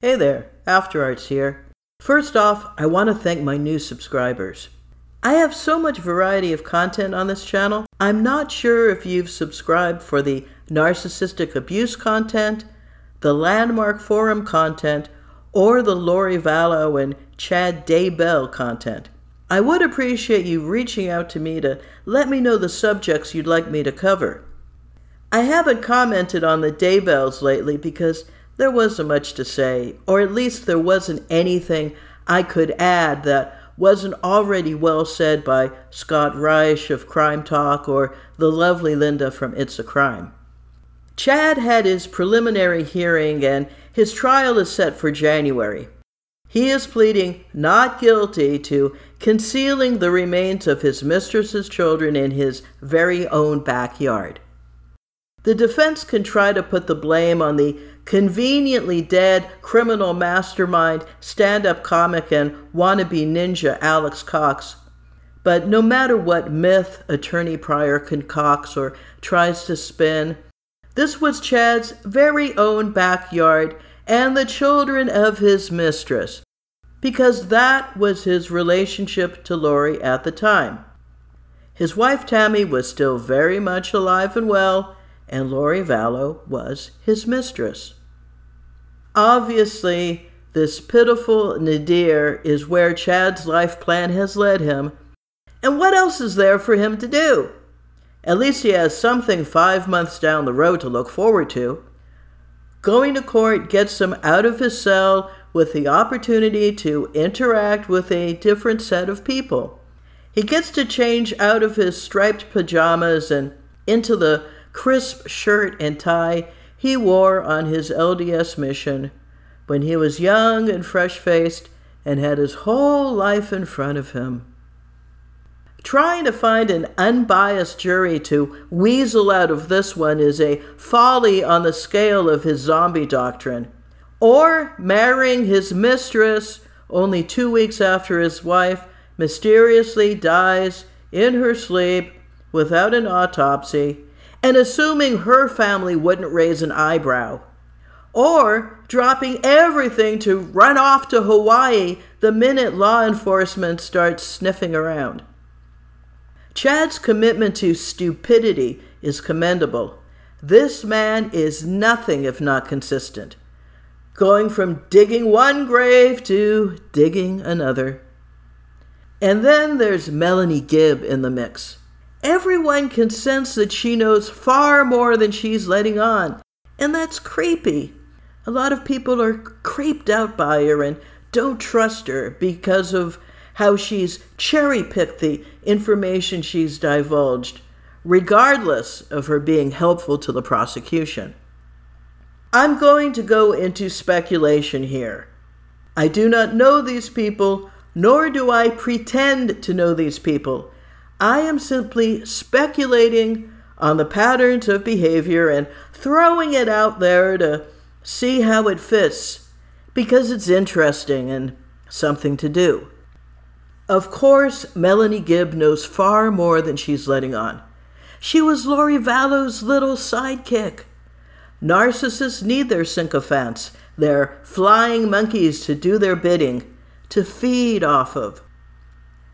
Hey there, After Arts here. First off, I want to thank my new subscribers. I have so much variety of content on this channel. I'm not sure if you've subscribed for the narcissistic abuse content, the landmark forum content, or the Lori Vallow and Chad Daybell content. I would appreciate you reaching out to me to let me know the subjects you'd like me to cover. I haven't commented on the Daybells lately because there wasn't much to say, or at least there wasn't anything I could add that wasn't already well said by Scott Reich of Crime Talk or the lovely Linda from It's a Crime. Chad had his preliminary hearing and his trial is set for January. He is pleading not guilty to concealing the remains of his mistress's children in his very own backyard. The defense can try to put the blame on the conveniently dead criminal mastermind, stand-up comic, and wannabe ninja Alex Cox. But no matter what myth Attorney Pryor concocts or tries to spin, this was Chad's very own backyard and the children of his mistress, because that was his relationship to Lori at the time. His wife Tammy was still very much alive and well, and Lori Vallow was his mistress. Obviously, this pitiful nadir is where Chad's life plan has led him, and what else is there for him to do? At least he has something 5 months down the road to look forward to. Going to court gets him out of his cell with the opportunity to interact with a different set of people. He gets to change out of his striped pajamas and into the crisp shirt and tie he wore on his LDS mission when he was young and fresh-faced and had his whole life in front of him. Trying to find an unbiased jury to weasel out of this one is a folly on the scale of his zombie doctrine. Or marrying his mistress only 2 weeks after his wife mysteriously dies in her sleep without an autopsy, and assuming her family wouldn't raise an eyebrow. Or dropping everything to run off to Hawaii the minute law enforcement starts sniffing around. Chad's commitment to stupidity is commendable. This man is nothing if not consistent, going from digging one grave to digging another. And then there's Melanie Gibb in the mix. Everyone can sense that she knows far more than she's letting on, and that's creepy. A lot of people are creeped out by her and don't trust her because of how she's cherry-picked the information she's divulged, regardless of her being helpful to the prosecution. I'm going to go into speculation here. I do not know these people, nor do I pretend to know these people. I am simply speculating on the patterns of behavior and throwing it out there to see how it fits, because it's interesting and something to do. Of course, Melanie Gibb knows far more than she's letting on. She was Lori Vallow's little sidekick. Narcissists need their sycophants, their flying monkeys to do their bidding, to feed off of.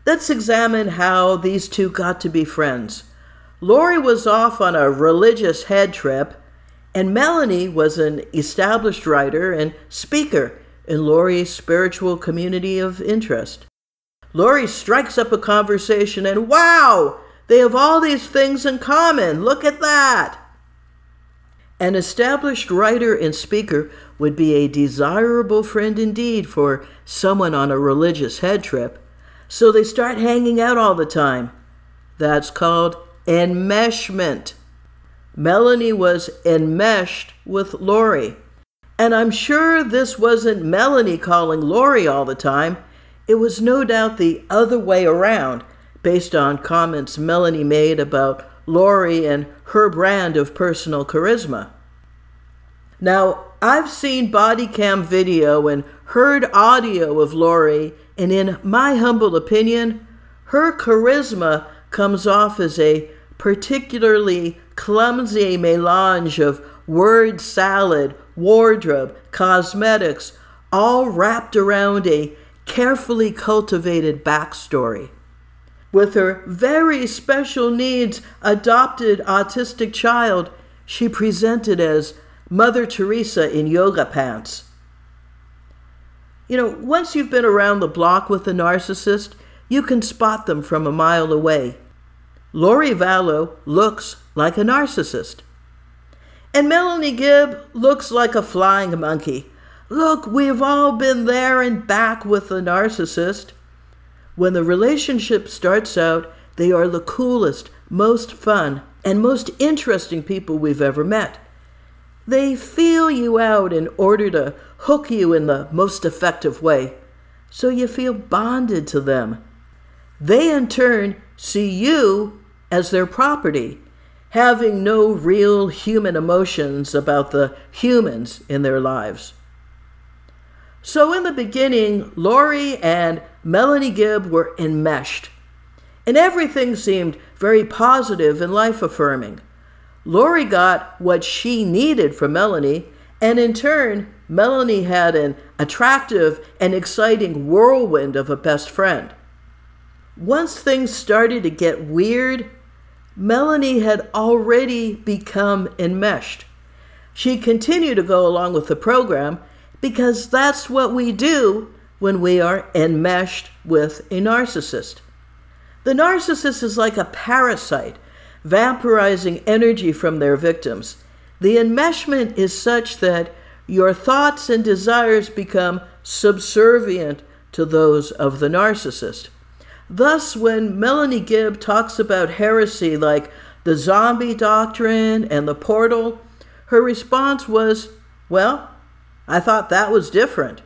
Let's examine how these two got to be friends. Lori was off on a religious head trip, and Melanie was an established writer and speaker in Lori's spiritual community of interest. Lori strikes up a conversation, and wow, they have all these things in common. Look at that. An established writer and speaker would be a desirable friend indeed for someone on a religious head trip. So they start hanging out all the time. That's called enmeshment. Melanie was enmeshed with Lori. And I'm sure this wasn't Melanie calling Lori all the time. It was no doubt the other way around, based on comments Melanie made about Lori and her brand of personal charisma. Now, I've seen body cam video and heard audio of Lori, and in my humble opinion, her charisma comes off as a particularly clumsy melange of word salad, wardrobe, cosmetics, all wrapped around a carefully cultivated backstory. With her very special needs adopted autistic child, she presented as Mother Teresa in yoga pants. Once you've been around the block with a narcissist, you can spot them from a mile away. Lori Vallow looks like a narcissist. And Melanie Gibb looks like a flying monkey. Look, we've all been there and back with the narcissist. When the relationship starts out, they are the coolest, most fun, and most interesting people we've ever met. They feel you out in order to hook you in the most effective way, so you feel bonded to them. They, in turn, see you as their property, having no real human emotions about the humans in their lives. So in the beginning, Lori and Melanie Gibb were enmeshed, and everything seemed very positive and life-affirming. Lori got what she needed from Melanie, and in turn, Melanie had an attractive and exciting whirlwind of a best friend. Once things started to get weird, Melanie had already become enmeshed. She continued to go along with the program because that's what we do when we are enmeshed with a narcissist. The narcissist is like a parasite, vampirizing energy from their victims. The enmeshment is such that your thoughts and desires become subservient to those of the narcissist. Thus, when Melanie Gibb talks about heresy like the zombie doctrine and the portal, her response was, well, I thought that was different.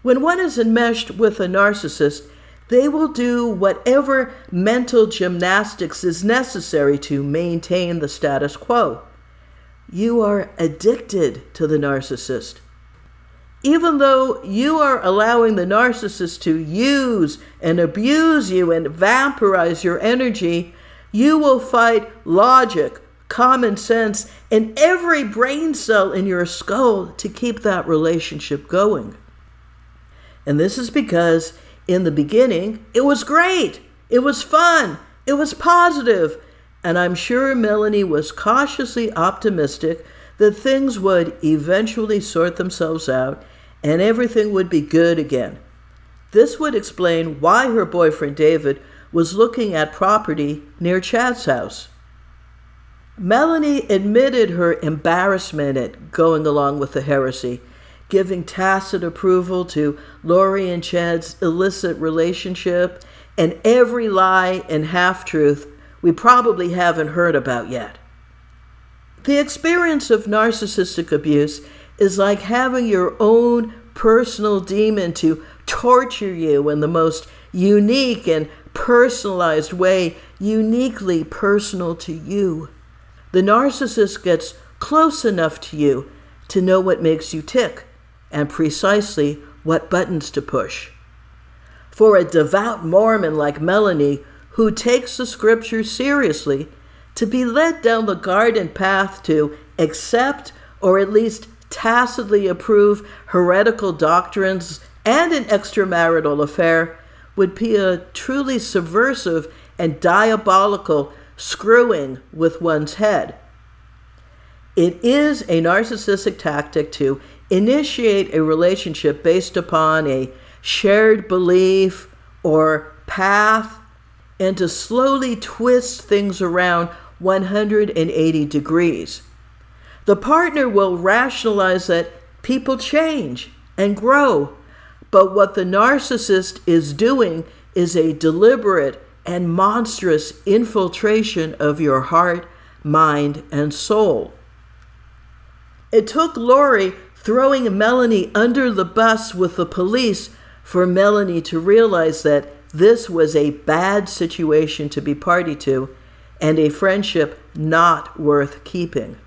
When one is enmeshed with a narcissist, they will do whatever mental gymnastics is necessary to maintain the status quo. You are addicted to the narcissist. Even though you are allowing the narcissist to use and abuse you and vampirize your energy, you will fight logic, common sense, and every brain cell in your skull to keep that relationship going. And this is because in the beginning, it was great, it was fun, it was positive, and I'm sure Melanie was cautiously optimistic that things would eventually sort themselves out and everything would be good again. This would explain why her boyfriend David was looking at property near Chad's house. Melanie admitted her embarrassment at going along with the heresy, giving tacit approval to Lori and Chad's illicit relationship and every lie and half-truth we probably haven't heard about yet. The experience of narcissistic abuse is like having your own personal demon to torture you in the most unique and personalized way, uniquely personal to you. The narcissist gets close enough to you to know what makes you tick and precisely what buttons to push. For a devout Mormon like Melanie, who takes the scriptures seriously, to be led down the garden path to accept or at least tacitly approve heretical doctrines and an extramarital affair would be a truly subversive and diabolical screwing with one's head. It is a narcissistic tactic to initiate a relationship based upon a shared belief or path and to slowly twist things around 180 degrees. The partner will rationalize that people change and grow, but what the narcissist is doing is a deliberate and monstrous infiltration of your heart, mind, and soul. It took Lori throwing Melanie under the bus with the police for Melanie to realize that this was a bad situation to be party to and a friendship not worth keeping.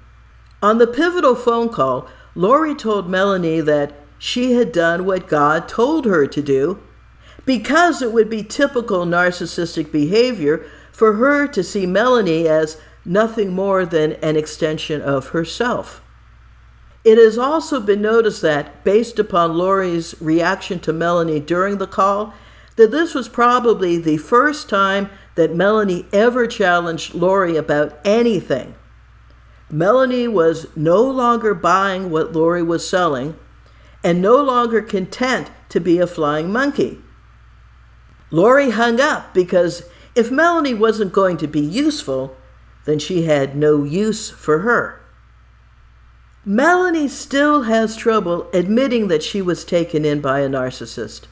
On the pivotal phone call, Lori told Melanie that she had done what God told her to do because it would be typical narcissistic behavior for her to see Melanie as nothing more than an extension of herself. It has also been noticed that, based upon Lori's reaction to Melanie during the call, that this was probably the first time that Melanie ever challenged Lori about anything. Melanie was no longer buying what Lori was selling and no longer content to be a flying monkey. Lori hung up because if Melanie wasn't going to be useful, then she had no use for her. Melanie still has trouble admitting that she was taken in by a narcissist,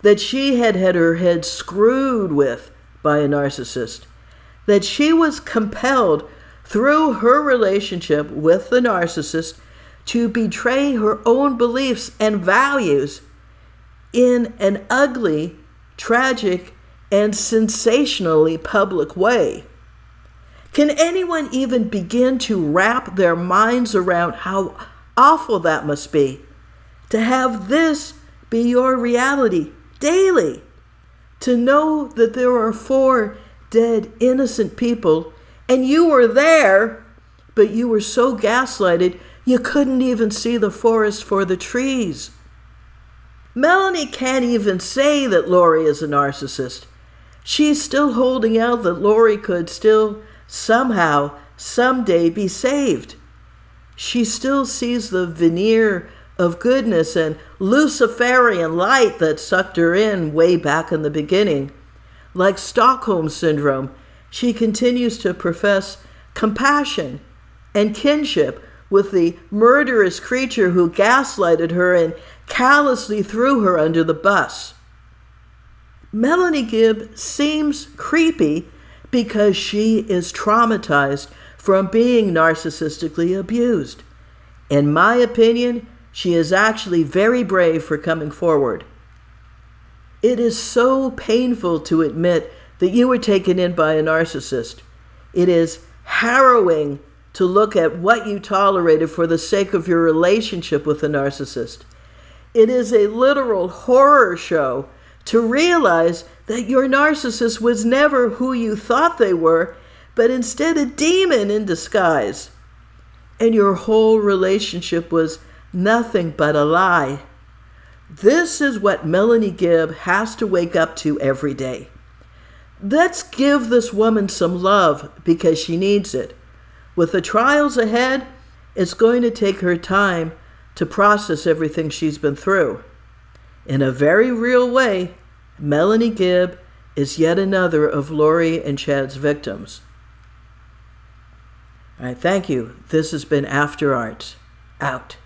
that she had had her head screwed with by a narcissist, that she was compelled through her relationship with the narcissist to betray her own beliefs and values in an ugly, tragic, and sensationally public way. Can anyone even begin to wrap their minds around how awful that must be, to have this be your reality daily? To know that there are 4 dead, innocent people, and you were there, but you were so gaslighted you couldn't even see the forest for the trees. Melanie can't even say that Lori is a narcissist. She's still holding out that Lori could still somehow, someday be saved. She still sees the veneer of goodness and Luciferian light that sucked her in way back in the beginning. Like Stockholm Syndrome, she continues to profess compassion and kinship with the murderous creature who gaslighted her and callously threw her under the bus. Melanie Gibb seems creepy because she is traumatized from being narcissistically abused. In my opinion, she is actually very brave for coming forward. It is so painful to admit that you were taken in by a narcissist. It is harrowing to look at what you tolerated for the sake of your relationship with a narcissist. It is a literal horror show to realize that your narcissist was never who you thought they were, but instead a demon in disguise. And your whole relationship was nothing but a lie. This is what Melanie Gibb has to wake up to every day. Let's give this woman some love because she needs it. With the trials ahead, it's going to take her time to process everything she's been through. In a very real way, Melanie Gibb is yet another of Lori and Chad's victims. All right, thank you. This has been After Arts. Out.